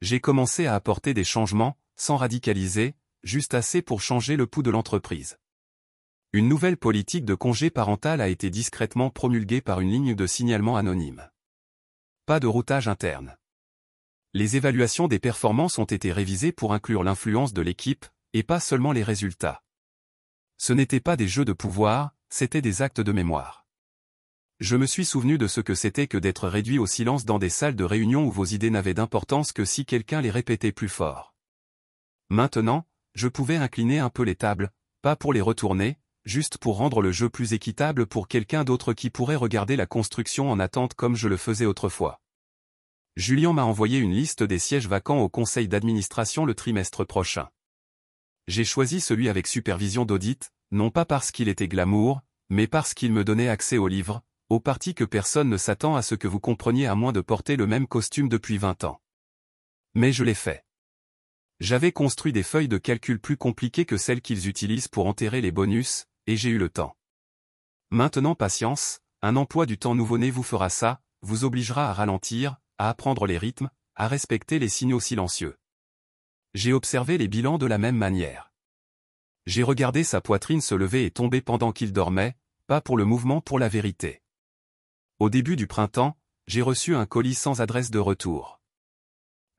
J'ai commencé à apporter des changements, sans radicaliser, juste assez pour changer le pouls de l'entreprise. Une nouvelle politique de congé parental a été discrètement promulguée par une ligne de signalement anonyme. Pas de routage interne. Les évaluations des performances ont été révisées pour inclure l'influence de l'équipe, et pas seulement les résultats. Ce n'étaient pas des jeux de pouvoir, c'étaient des actes de mémoire. Je me suis souvenu de ce que c'était que d'être réduit au silence dans des salles de réunion où vos idées n'avaient d'importance que si quelqu'un les répétait plus fort. Maintenant, je pouvais incliner un peu les tables, pas pour les retourner, juste pour rendre le jeu plus équitable pour quelqu'un d'autre qui pourrait regarder la construction en attente comme je le faisais autrefois. Julien m'a envoyé une liste des sièges vacants au conseil d'administration le trimestre prochain. J'ai choisi celui avec supervision d'audit, non pas parce qu'il était glamour, mais parce qu'il me donnait accès aux livres, aux parties que personne ne s'attend à ce que vous compreniez à moins de porter le même costume depuis 20 ans. Mais je l'ai fait. J'avais construit des feuilles de calcul plus compliquées que celles qu'ils utilisent pour enterrer les bonus, et j'ai eu le temps. Maintenant patience, un emploi du temps nouveau-né vous fera ça, vous obligera à ralentir, à apprendre les rythmes, à respecter les signaux silencieux. J'ai observé les bilans de la même manière. J'ai regardé sa poitrine se lever et tomber pendant qu'il dormait, pas pour le mouvement, pour la vérité. Au début du printemps, j'ai reçu un colis sans adresse de retour.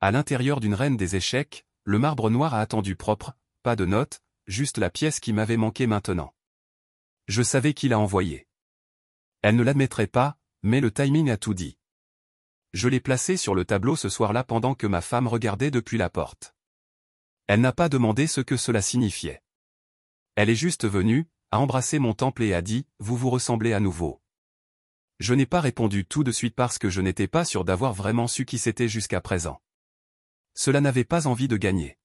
À l'intérieur d'une reine des échecs, le marbre noir a attendu propre, pas de note, juste la pièce qui m'avait manqué maintenant. Je savais qui l'a envoyée. Elle ne l'admettrait pas, mais le timing a tout dit. Je l'ai placée sur le tableau ce soir-là pendant que ma femme regardait depuis la porte. Elle n'a pas demandé ce que cela signifiait. Elle est juste venue, a embrassé mon temple et a dit « Vous vous ressemblez à nouveau ». Je n'ai pas répondu tout de suite parce que je n'étais pas sûr d'avoir vraiment su qui c'était jusqu'à présent. Cela n'avait pas envie de gagner.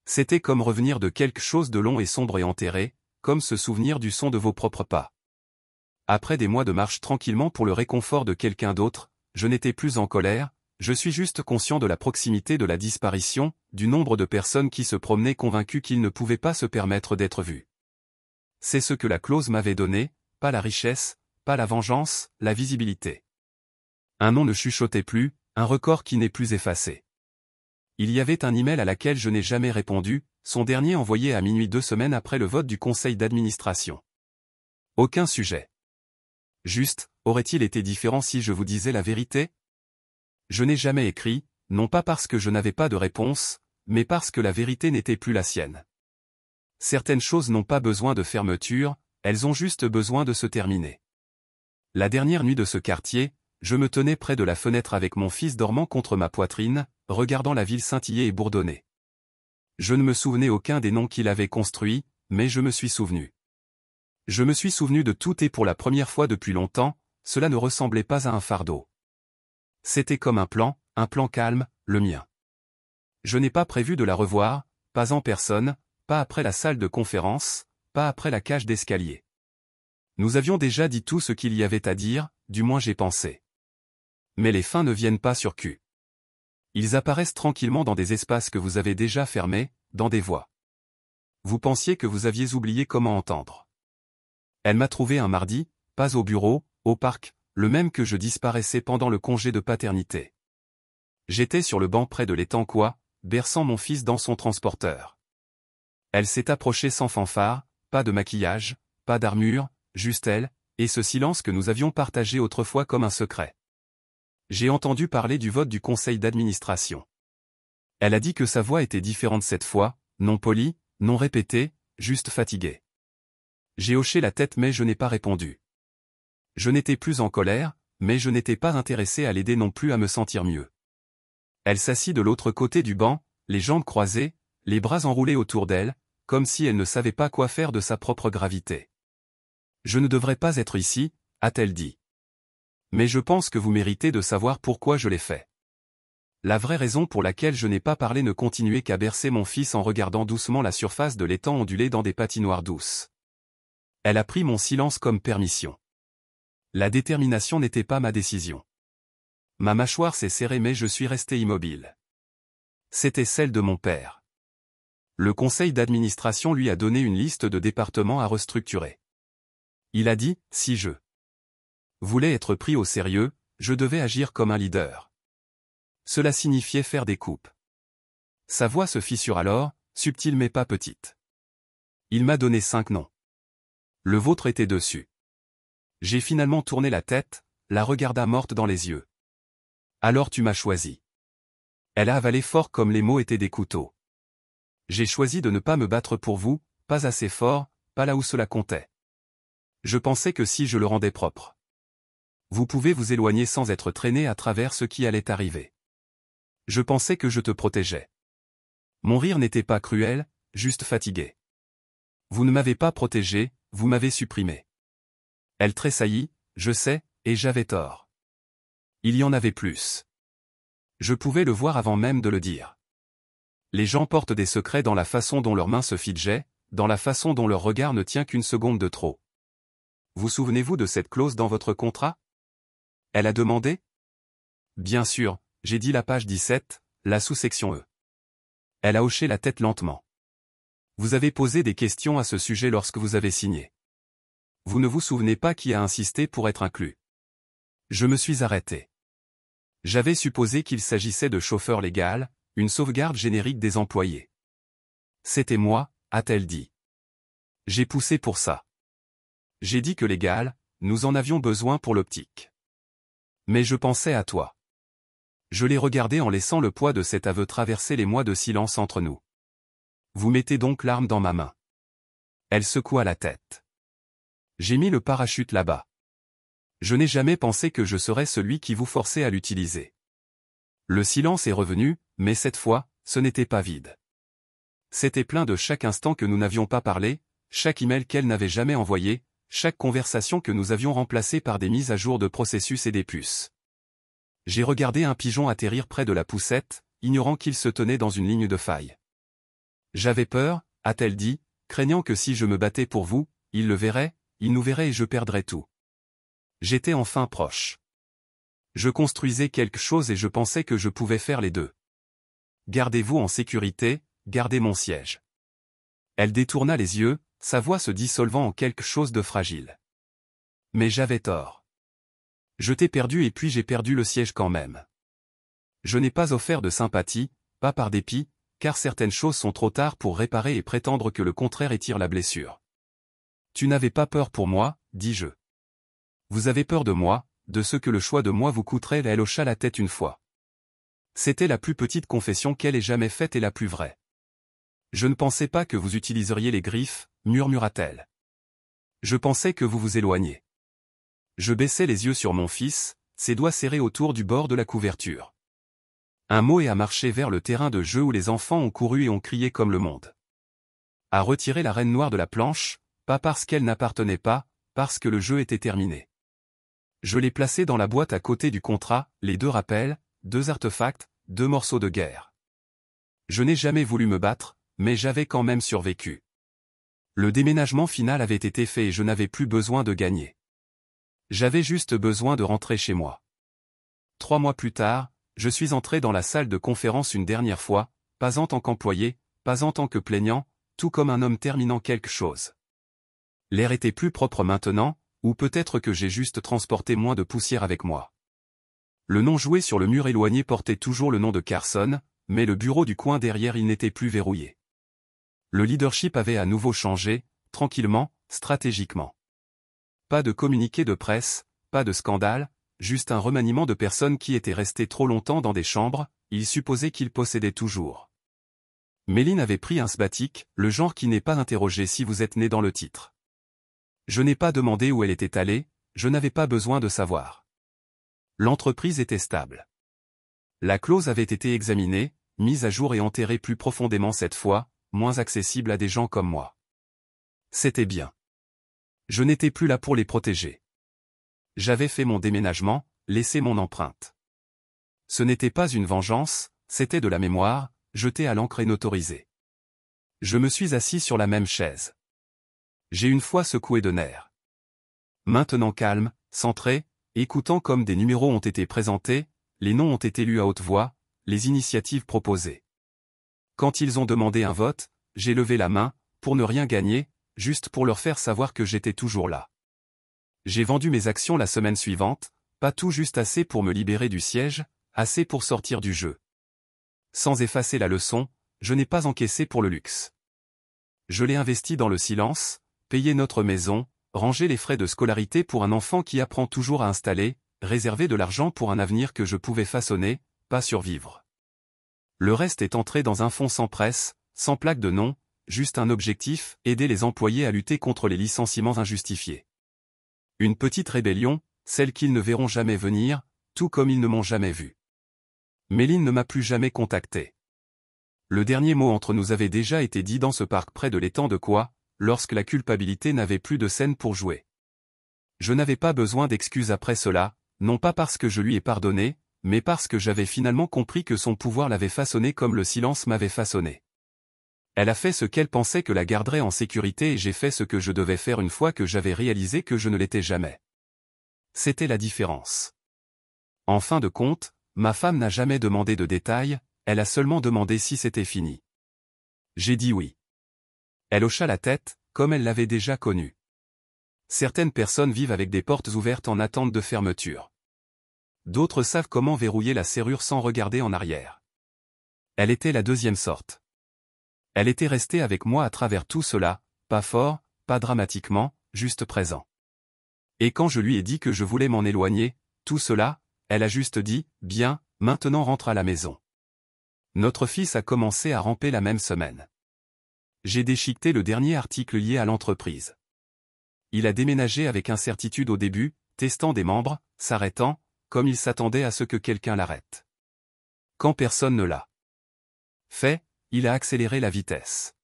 C'était comme revenir de quelque chose de long et sombre et enterré, comme se souvenir du son de vos propres pas. Après des mois de marche tranquillement pour le réconfort de quelqu'un d'autre, je n'étais plus en colère, je suis juste conscient de la proximité de la disparition, du nombre de personnes qui se promenaient convaincues qu'ils ne pouvaient pas se permettre d'être vus. C'est ce que la clause m'avait donné, pas la richesse, pas la vengeance, la visibilité. Un nom ne chuchotait plus, un record qui n'est plus effacé. Il y avait un email à laquelle je n'ai jamais répondu, son dernier envoyé à minuit 2 semaines après le vote du conseil d'administration. Aucun sujet. Juste, aurait-il été différent si je vous disais la vérité? Je n'ai jamais écrit, non pas parce que je n'avais pas de réponse, mais parce que la vérité n'était plus la sienne. Certaines choses n'ont pas besoin de fermeture, elles ont juste besoin de se terminer. La dernière nuit de ce quartier, je me tenais près de la fenêtre avec mon fils dormant contre ma poitrine, regardant la ville scintiller et bourdonner. Je ne me souvenais aucun des noms qu'il avait construits, mais je me suis souvenu. Je me suis souvenu de tout et pour la première fois depuis longtemps, cela ne ressemblait pas à un fardeau. C'était comme un plan calme, le mien. Je n'ai pas prévu de la revoir, pas en personne, pas après la salle de conférence, pas après la cage d'escalier. Nous avions déjà dit tout ce qu'il y avait à dire, du moins j'ai pensé. Mais les fins ne viennent pas sur cul. Ils apparaissent tranquillement dans des espaces que vous avez déjà fermés, dans des voies. Vous pensiez que vous aviez oublié comment entendre. Elle m'a trouvé un mardi, pas au bureau, au parc, le même que je disparaissais pendant le congé de paternité. J'étais sur le banc près de l'étang quoi, berçant mon fils dans son transporteur. Elle s'est approchée sans fanfare, pas de maquillage, pas d'armure, juste elle, et ce silence que nous avions partagé autrefois comme un secret. J'ai entendu parler du vote du conseil d'administration. Elle a dit que sa voix était différente cette fois, non polie, non répétée, juste fatiguée. J'ai hoché la tête mais je n'ai pas répondu. Je n'étais plus en colère, mais je n'étais pas intéressé à l'aider non plus à me sentir mieux. Elle s'assit de l'autre côté du banc, les jambes croisées, les bras enroulés autour d'elle, comme si elle ne savait pas quoi faire de sa propre gravité. « Je ne devrais pas être ici », a-t-elle dit. Mais je pense que vous méritez de savoir pourquoi je l'ai fait. La vraie raison pour laquelle je n'ai pas parlé ne continuait qu'à bercer mon fils en regardant doucement la surface de l'étang onduler dans des patinoires douces. Elle a pris mon silence comme permission. La détermination n'était pas ma décision. Ma mâchoire s'est serrée mais je suis resté immobile. C'était celle de mon père. Le conseil d'administration lui a donné une liste de départements à restructurer. Il a dit, si je voulais être pris au sérieux, je devais agir comme un leader. Cela signifiait faire des coupes. Sa voix se fissure alors, subtile mais pas petite. Il m'a donné 5 noms. Le vôtre était dessus. J'ai finalement tourné la tête, la regarda morte dans les yeux. Alors tu m'as choisi. Elle a avalé fort comme les mots étaient des couteaux. J'ai choisi de ne pas me battre pour vous, pas assez fort, pas là où cela comptait. Je pensais que si je le rendais propre. Vous pouvez vous éloigner sans être traîné à travers ce qui allait arriver. Je pensais que je te protégeais. Mon rire n'était pas cruel, juste fatigué. Vous ne m'avez pas protégé, vous m'avez supprimé. Elle tressaillit, je sais, et j'avais tort. Il y en avait plus. Je pouvais le voir avant même de le dire. Les gens portent des secrets dans la façon dont leurs mains se fidgeaient, dans la façon dont leur regard ne tient qu'une seconde de trop. Vous souvenez-vous de cette clause dans votre contrat? Elle a demandé? Bien sûr, j'ai dit la page 17, la sous-section E. Elle a hoché la tête lentement. Vous avez posé des questions à ce sujet lorsque vous avez signé. Vous ne vous souvenez pas qui a insisté pour être inclus. Je me suis arrêté. J'avais supposé qu'il s'agissait de chauffeur légal, une sauvegarde générique des employés. C'était moi, a-t-elle dit. J'ai poussé pour ça. J'ai dit que légal, nous en avions besoin pour l'optique. Mais je pensais à toi. Je l'ai regardé en laissant le poids de cet aveu traverser les mois de silence entre nous. Vous mettez donc l'arme dans ma main. Elle secoua la tête. J'ai mis le parachute là-bas. Je n'ai jamais pensé que je serais celui qui vous forçait à l'utiliser. Le silence est revenu, mais cette fois, ce n'était pas vide. C'était plein de chaque instant que nous n'avions pas parlé, chaque email qu'elle n'avait jamais envoyé, chaque conversation que nous avions remplacée par des mises à jour de processus et des puces. J'ai regardé un pigeon atterrir près de la poussette, ignorant qu'il se tenait dans une ligne de faille. J'avais peur, a-t-elle dit, craignant que si je me battais pour vous, il le verrait, il nous verrait et je perdrais tout. J'étais enfin proche. Je construisais quelque chose et je pensais que je pouvais faire les deux. Gardez-vous en sécurité, gardez mon siège. Elle détourna les yeux, sa voix se dissolvant en quelque chose de fragile. Mais j'avais tort. Je t'ai perdu et puis j'ai perdu le siège quand même. Je n'ai pas offert de sympathie, pas par dépit, car certaines choses sont trop tard pour réparer et prétendre que le contraire étire la blessure. Tu n'avais pas peur pour moi, dis-je. Vous avez peur de moi, de ce que le choix de moi vous coûterait. Elle hocha la tête une fois. C'était la plus petite confession qu'elle ait jamais faite et la plus vraie. Je ne pensais pas que vous utiliseriez les griffes, murmura-t-elle. Je pensais que vous vous éloigniez. Je baissai les yeux sur mon fils, ses doigts serrés autour du bord de la couverture. Un mot et a marché vers le terrain de jeu où les enfants ont couru et ont crié comme le monde. A retiré la reine noire de la planche, pas parce qu'elle n'appartenait pas, parce que le jeu était terminé. Je l'ai placé dans la boîte à côté du contrat, les 2 rappels, 2 artefacts, 2 morceaux de guerre. Je n'ai jamais voulu me battre, mais j'avais quand même survécu. Le déménagement final avait été fait et je n'avais plus besoin de gagner. J'avais juste besoin de rentrer chez moi. 3 mois plus tard, je suis entré dans la salle de conférence une dernière fois, pas en tant qu'employé, pas en tant que plaignant, tout comme un homme terminant quelque chose. L'air était plus propre maintenant, ou peut-être que j'ai juste transporté moins de poussière avec moi. Le nom joué sur le mur éloigné portait toujours le nom de Carson, mais le bureau du coin derrière il n'était plus verrouillé. Le leadership avait à nouveau changé, tranquillement, stratégiquement. Pas de communiqué de presse, pas de scandale, juste un remaniement de personnes qui étaient restées trop longtemps dans des chambres, ils supposaient qu'ils possédaient toujours. Méline avait pris un sabbatique, le genre qui n'est pas interrogé si vous êtes né dans le titre. Je n'ai pas demandé où elle était allée, je n'avais pas besoin de savoir. L'entreprise était stable. La clause avait été examinée, mise à jour et enterrée plus profondément cette fois, moins accessible à des gens comme moi. C'était bien. Je n'étais plus là pour les protéger. J'avais fait mon déménagement, laissé mon empreinte. Ce n'était pas une vengeance, c'était de la mémoire, jetée à l'encre et notorisée. Je me suis assis sur la même chaise. J'ai une fois secoué de nerfs. Maintenant calme, centré, écoutant comme des numéros ont été présentés, les noms ont été lus à haute voix, les initiatives proposées. Quand ils ont demandé un vote, j'ai levé la main, pour ne rien gagner, juste pour leur faire savoir que j'étais toujours là. J'ai vendu mes actions la semaine suivante, pas tout juste assez pour me libérer du siège, assez pour sortir du jeu. Sans effacer la leçon, je n'ai pas encaissé pour le luxe. Je l'ai investi dans le silence, payer notre maison, ranger les frais de scolarité pour un enfant qui apprend toujours à installer, réserver de l'argent pour un avenir que je pouvais façonner, pas survivre. Le reste est entré dans un fonds sans presse, sans plaque de nom, juste un objectif, aider les employés à lutter contre les licenciements injustifiés. Une petite rébellion, celle qu'ils ne verront jamais venir, tout comme ils ne m'ont jamais vu. Méline ne m'a plus jamais contacté. Le dernier mot entre nous avait déjà été dit dans ce parc près de l'étang de Quoi, lorsque la culpabilité n'avait plus de scène pour jouer. Je n'avais pas besoin d'excuses après cela, non pas parce que je lui ai pardonné, mais parce que j'avais finalement compris que son pouvoir l'avait façonné comme le silence m'avait façonné. Elle a fait ce qu'elle pensait que la garderait en sécurité et j'ai fait ce que je devais faire une fois que j'avais réalisé que je ne l'étais jamais. C'était la différence. En fin de compte, ma femme n'a jamais demandé de détails, elle a seulement demandé si c'était fini. J'ai dit oui. Elle hocha la tête, comme elle l'avait déjà connu. Certaines personnes vivent avec des portes ouvertes en attente de fermeture. D'autres savent comment verrouiller la serrure sans regarder en arrière. Elle était la deuxième sorte. Elle était restée avec moi à travers tout cela, pas fort, pas dramatiquement, juste présent. Et quand je lui ai dit que je voulais m'en éloigner, tout cela, elle a juste dit, bien, maintenant rentre à la maison. Notre fils a commencé à ramper la même semaine. J'ai déchiqueté le dernier article lié à l'entreprise. Il a déménagé avec incertitude au début, testant des membres, s'arrêtant, comme il s'attendait à ce que quelqu'un l'arrête. Quand personne ne l'a fait, il a accéléré la vitesse.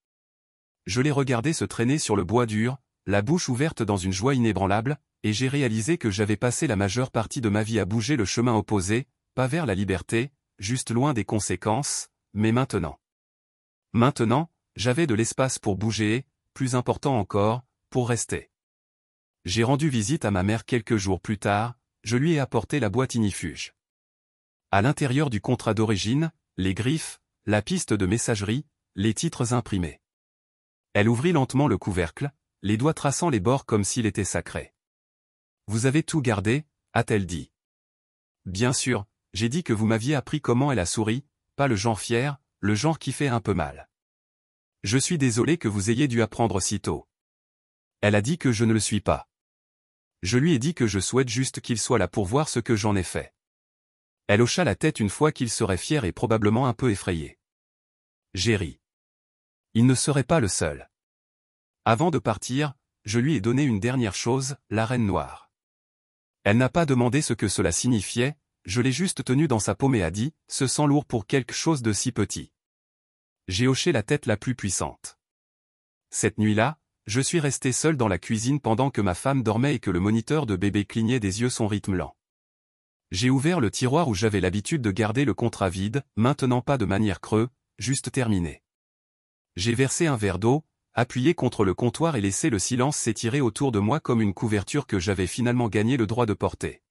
Je l'ai regardé se traîner sur le bois dur, la bouche ouverte dans une joie inébranlable, et j'ai réalisé que j'avais passé la majeure partie de ma vie à bouger le chemin opposé, pas vers la liberté, juste loin des conséquences, mais maintenant. Maintenant, j'avais de l'espace pour bouger et, plus important encore, pour rester. J'ai rendu visite à ma mère quelques jours plus tard, je lui ai apporté la boîte ignifuge. À l'intérieur du contrat d'origine, les griffes, la piste de messagerie, les titres imprimés. Elle ouvrit lentement le couvercle, les doigts traçant les bords comme s'il était sacré. « Vous avez tout gardé ?» a-t-elle dit. « Bien sûr, j'ai dit que vous m'aviez appris comment elle a souri, pas le genre fier, le genre qui fait un peu mal. Je suis désolé que vous ayez dû apprendre si tôt. » Elle a dit que je ne le suis pas. Je lui ai dit que je souhaite juste qu'il soit là pour voir ce que j'en ai fait. Elle hocha la tête une fois qu'il serait fier et probablement un peu effrayé. J'ai ri. Il ne serait pas le seul. Avant de partir, je lui ai donné une dernière chose, la reine noire. Elle n'a pas demandé ce que cela signifiait, je l'ai juste tenue dans sa paume et a dit, se sent lourd pour quelque chose de si petit. J'ai hoché la tête la plus puissante. Cette nuit-là, je suis resté seul dans la cuisine pendant que ma femme dormait et que le moniteur de bébé clignait des yeux son rythme lent. J'ai ouvert le tiroir où j'avais l'habitude de garder le contrat vide, maintenant pas de manière creux, juste terminé. J'ai versé un verre d'eau, appuyé contre le comptoir et laissé le silence s'étirer autour de moi comme une couverture que j'avais finalement gagné le droit de porter.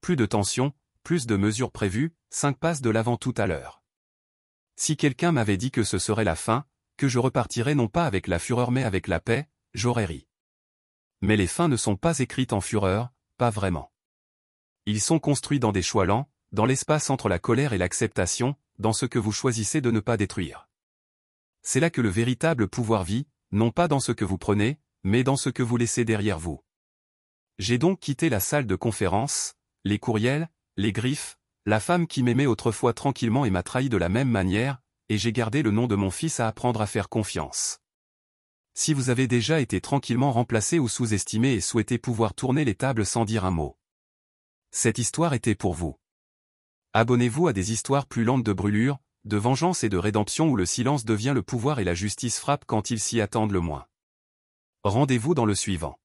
Plus de tension, plus de mesures prévues, 5 passes de l'avant tout à l'heure. Si quelqu'un m'avait dit que ce serait la fin, que je repartirais non pas avec la fureur mais avec la paix, j'aurais ri. Mais les fins ne sont pas écrites en fureur, pas vraiment. Ils sont construits dans des choix lents, dans l'espace entre la colère et l'acceptation, dans ce que vous choisissez de ne pas détruire. C'est là que le véritable pouvoir vit, non pas dans ce que vous prenez, mais dans ce que vous laissez derrière vous. J'ai donc quitté la salle de conférence, les courriels, les griffes, la femme qui m'aimait autrefois tranquillement et m'a trahi de la même manière, et j'ai gardé le nom de mon fils à apprendre à faire confiance. Si vous avez déjà été tranquillement remplacé ou sous-estimé et souhaitez pouvoir tourner les tables sans dire un mot. Cette histoire était pour vous. Abonnez-vous à des histoires plus lentes de brûlure, de vengeance et de rédemption où le silence devient le pouvoir et la justice frappe quand ils s'y attendent le moins. Rendez-vous dans le suivant.